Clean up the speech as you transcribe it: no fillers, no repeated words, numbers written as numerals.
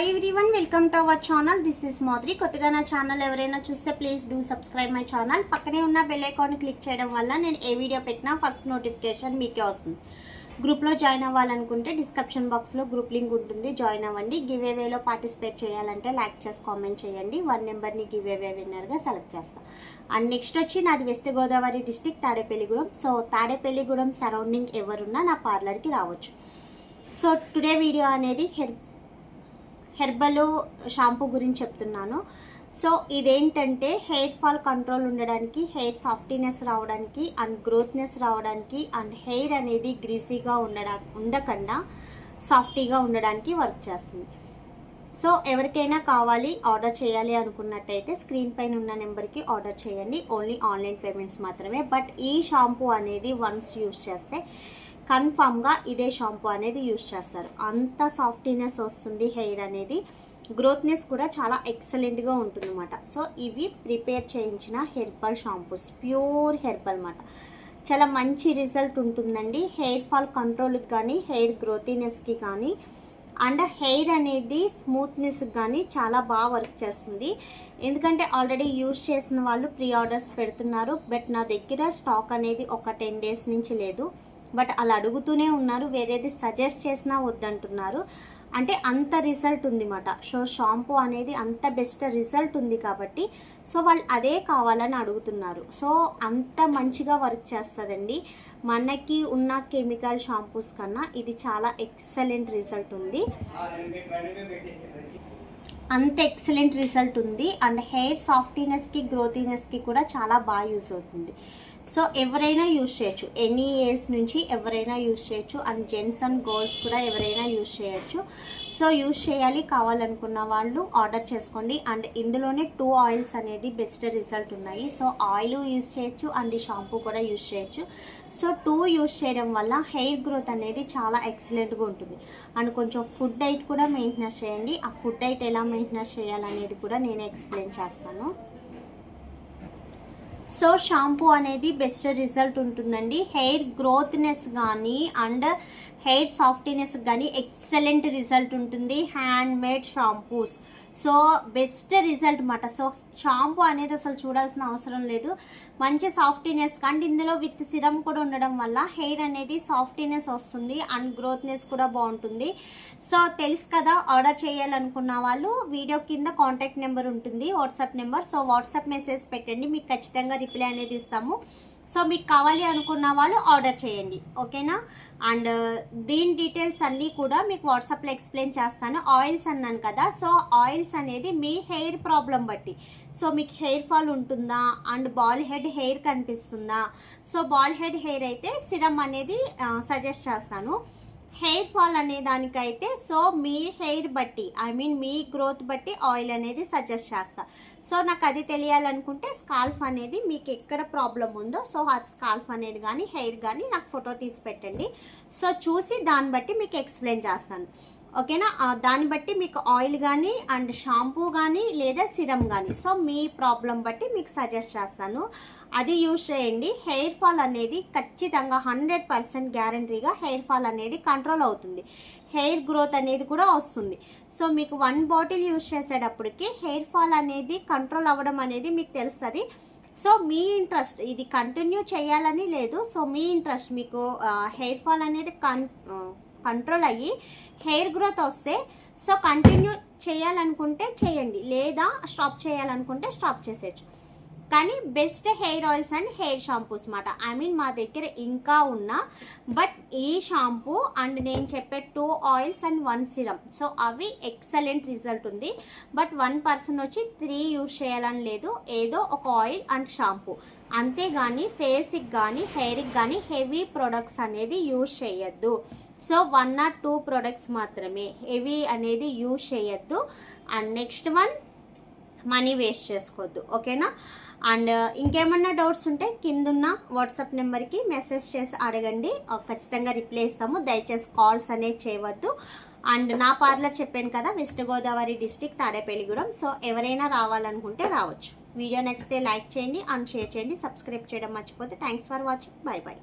Hi everyone, welcome to our channel. This is Madhuri. కొత్తగా నా channel ఎవరైనా చూస్తే please do subscribe my channel. పక్కనే ఉన్న బెల్ ఐకాన్ క్లిక్ చేయడం వల్ల నేను ఏ వీడియో పెట్టినా ఫస్ట్ నోటిఫికేషన్ మీకే వస్తుంది. గ్రూప్లో జాయిన్ అవ్వాలనుకుంటే డిస్క్రిప్షన్ బాక్స్లో గ్రూప్ లింక్ ఉంటుంది, జాయిన్ అవ్వండి. గివ్ అవేలో పార్టిసిపేట్ చేయాలంటే లైక్ చేసి కామెంట్ చేయండి. 1 నెంబర్ని గివ్ అవే విన్నర్గా సెలెక్ట్ చేస్తాను. అండ్ నెక్స్ట్ వచ్చి నాది west Godavari district Tadepalligudem. So Tadepalligudem surrounding ఎవరున్నా నా పార్లర్కి రావచ్చు. సో టుడే వీడియో అనేది హెర్బల్ షాంపూ గురించి చెప్తున్నాను. సో ఇదేంటంటే హెయిర్ ఫాల్ కంట్రోల్ ఉండడానికి, హెయిర్ సాఫ్టీనెస్ రావడానికి అండ్ గ్రోత్నెస్ రావడానికి అండ్ హెయిర్ అనేది గ్రీసీగా ఉండకుండా సాఫ్టీగా ఉండడానికి వర్క్ చేస్తుంది. సో ఎవరికైనా కావాలి, ఆర్డర్ చేయాలి అనుకున్నట్టయితే స్క్రీన్ పైన ఉన్న నెంబర్కి ఆర్డర్ చేయండి. ఓన్లీ ఆన్లైన్ పేమెంట్స్ మాత్రమే. బట్ ఈ షాంపూ అనేది వన్స్ యూస్ చేస్తే కన్ఫామ్గా ఇదే షాంపూ అనేది యూస్ చేస్తారు. అంత సాఫ్టీనెస్ వస్తుంది, హెయిర్ అనేది గ్రోత్నెస్ కూడా చాలా ఎక్సలెంట్గా ఉంటుందన్నమాట. సో ఇవి ప్రిపేర్ చేయించిన హెర్బల్ షాంపూస్, ప్యూర్ హెర్బల్ అన్నమాట. చాలా మంచి రిజల్ట్ ఉంటుందండి హెయిర్ ఫాల్ కంట్రోల్కి కానీ, హెయిర్ గ్రోతీనెస్కి కానీ అండ్ హెయిర్ అనేది స్మూత్నెస్కి కానీ చాలా బాగా వర్క్ చేస్తుంది. ఎందుకంటే ఆల్రెడీ యూజ్ చేసిన వాళ్ళు ప్రీ ఆర్డర్స్ పెడుతున్నారు. బట్ నా దగ్గర స్టాక్ అనేది ఒక 10 days నుంచి లేదు. బట్ అలా అడుగుతూనే ఉన్నారు, వేరేది సజెస్ట్ చేసినా వద్దంటున్నారు. అంటే అంత రిజల్ట్ ఉంది మాట. సో షాంపూ అనేది అంత బెస్ట్ రిజల్ట్ ఉంది కాబట్టి సో వాళ్ళు అదే కావాలని అడుగుతున్నారు. సో అంత మంచిగా వర్క్ చేస్తుందండి. మనకి ఉన్న కెమికల్ షాంపూస్ కన్నా ఇది చాలా ఎక్సలెంట్ రిజల్ట్ ఉంది, అంత ఎక్సలెంట్ రిజల్ట్ ఉంది. అండ్ హెయిర్ సాఫ్టీనెస్కి గ్రోతీనెస్కి కూడా చాలా బాగా యూజ్ అవుతుంది. సో ఎవరైనా యూజ్ చేయొచ్చు, ఎనీ ఏజ్ నుంచి ఎవరైనా యూజ్ చేయొచ్చు. అండ్ జెంట్స్ అండ్ గర్ల్స్ కూడా ఎవరైనా యూజ్ చేయొచ్చు. సో యూజ్ చేయాలి కావాలనుకున్న వాళ్ళు ఆర్డర్ చేసుకోండి. అండ్ ఇందులోనే 2 ఆయిల్స్ అనేది బెస్ట్ రిజల్ట్ ఉన్నాయి. సో ఆయిల్ యూజ్ చేయొచ్చు అండ్ ఈ షాంపూ కూడా యూజ్ చేయొచ్చు. సో 2 యూజ్ చేయడం వల్ల హెయిర్ గ్రోత్ అనేది చాలా ఎక్సలెంట్గా ఉంటుంది. అండ్ కొంచెం ఫుడ్ డైట్ కూడా మెయింటెనెన్స్ చేయండి. ఆ ఫుడ్ డైట్ ఎలా మెయింటెనెన్స్ చేయాలనేది కూడా నేను ఎక్స్ప్లెయిన్ చేస్తాను. సో షాంపూ అనేది బెస్ట్ రిజల్ట్ ఉంటుందండి. హెయిర్ గ్రోత్నెస్ కానీ అండ్ హెయిర్ సాఫ్టీనెస్ కానీ ఎక్సలెంట్ రిజల్ట్ ఉంటుంది hand made shampoos. So best result అన్నమాట. సో షాంపూ అనేది అసలు చూడాల్సిన అవసరం లేదు, మంచి సాఫ్టీనెస్. అండ్ ఇందులో విత్ సిరమ్ కూడా ఉండడం వల్ల హెయిర్ అనేది సాఫ్టీనెస్ వస్తుంది అండ్ గ్రోత్నెస్ కూడా బాగుంటుంది. సో తెలుసు కదా, ఆర్డర్ చేయాలనుకున్న వాళ్ళు వీడియో కింద కాంటాక్ట్ నెంబర్ ఉంటుంది, WhatsApp number. So WhatsApp message పెట్టండి, మీకు ఖచ్చితంగా రిప్లై అనేది ఇస్తాము. సో మీకు కావాలి అనుకున్న వాళ్ళు ఆర్డర్ చేయండి, ఓకేనా. అండ్ దీని డీటెయిల్స్ అన్నీ కూడా మీకు వాట్సాప్లో ఎక్స్ప్లెయిన్ చేస్తాను. ఆయిల్స్ అన్నాను కదా, సో ఆయిల్స్ అనేది మీ హెయిర్ ప్రాబ్లం బట్టి. సో మీకు హెయిర్ ఫాల్ ఉంటుందా అండ్ బాల్ హెడ్ హెయిర్ కనిపిస్తుందా, సో బాల్ హెడ్ హెయిర్ అయితే సిరమ్ అనేది సజెస్ట్ చేస్తాను. హెయిర్ ఫాల్ అనే దానికైతే సో మీ హెయిర్ బట్టి, ఐ మీన్ మీ గ్రోత్ బట్టి ఆయిల్ అనేది సజెస్ట్ చేస్తా. సో నాకు అది తెలియాలనుకుంటే స్కాల్ఫ్ అనేది మీకు ఎక్కడ ప్రాబ్లం ఉందో సో ఆ స్కాల్ఫ్ అనేది కానీ హెయిర్ కానీ నాకు ఫోటో తీసి పెట్టండి. సో చూసి దాన్ని బట్టి మీకు ఎక్స్ప్లెయిన్ చేస్తాను, ఓకేనా. దాన్ని బట్టి మీకు ఆయిల్ కానీ అండ్ షాంపూ కానీ లేదా సిరమ్ కానీ సో మీ ప్రాబ్లం బట్టి మీకు సజెస్ట్ చేస్తాను, అది యూజ్ చేయండి. హెయిర్ ఫాల్ అనేది ఖచ్చితంగా 100% గ్యారంటీగా హెయిర్ ఫాల్ అనేది కంట్రోల్ అవుతుంది, హెయిర్ గ్రోత్ అనేది కూడా వస్తుంది. సో మీకు 1 బాటిల్ యూజ్ చేసేటప్పటికి హెయిర్ ఫాల్ అనేది కంట్రోల్ అవ్వడం అనేది మీకు తెలుస్తుంది. సో మీ ఇంట్రెస్ట్, ఇది కంటిన్యూ చేయాలని లేదు. సో మీ ఇంట్రెస్ట్, మీకు హెయిర్ ఫాల్ అనేది కంట్రోల్ అయ్యి హెయిర్ గ్రోత్ వస్తే సో కంటిన్యూ చేయాలనుకుంటే చేయండి, లేదా స్టాప్ చేయాలనుకుంటే స్టాప్ చేసేయచ్చు. కానీ best hair oils and hair shampoos మాట, ఐ మీన్ మా దగ్గర ఇంకా ఉన్న. బట్ ఈ షాంపూ అండ్ నేను చెప్పే 2 ఆయిల్స్ అండ్ 1 సిరమ్, సో అవి ఎక్సలెంట్ రిజల్ట్ ఉంది. బట్ 1 పర్సన్ వచ్చి 3 యూజ్ చేయాలని లేదు, ఏదో ఒక ఆయిల్ అండ్ షాంపూ అంతేగాని ఫేస్కి కానీ హెయిర్కి కానీ హెవీ ప్రొడక్ట్స్ అనేది యూజ్ చేయొద్దు. సో 1 or 2 ప్రొడక్ట్స్ మాత్రమే, హెవీ అనేది యూజ్ చేయొద్దు. And next one, money waste చేసుకోవద్దు, ఓకేనా. అండ్ ఇంకేమన్నా డౌట్స్ ఉంటే కిందున్న వాట్సాప్ నెంబర్కి మెసేజ్ చేసి అడగండి, ఖచ్చితంగా రిప్లై ఇస్తాము. దయచేసి కాల్స్ అనేది చేయవద్దు. అండ్ నా పార్లర్ చెప్పాను కదా, west Godavari district Tadepalligudem. So ఎవరైనా రావాలనుకుంటే రావచ్చు. వీడియో నచ్చితే లైక్ చేయండి అండ్ షేర్ చేయండి, సబ్స్క్రైబ్ చేయడం మర్చిపోతే. Thanks for watching, bye bye.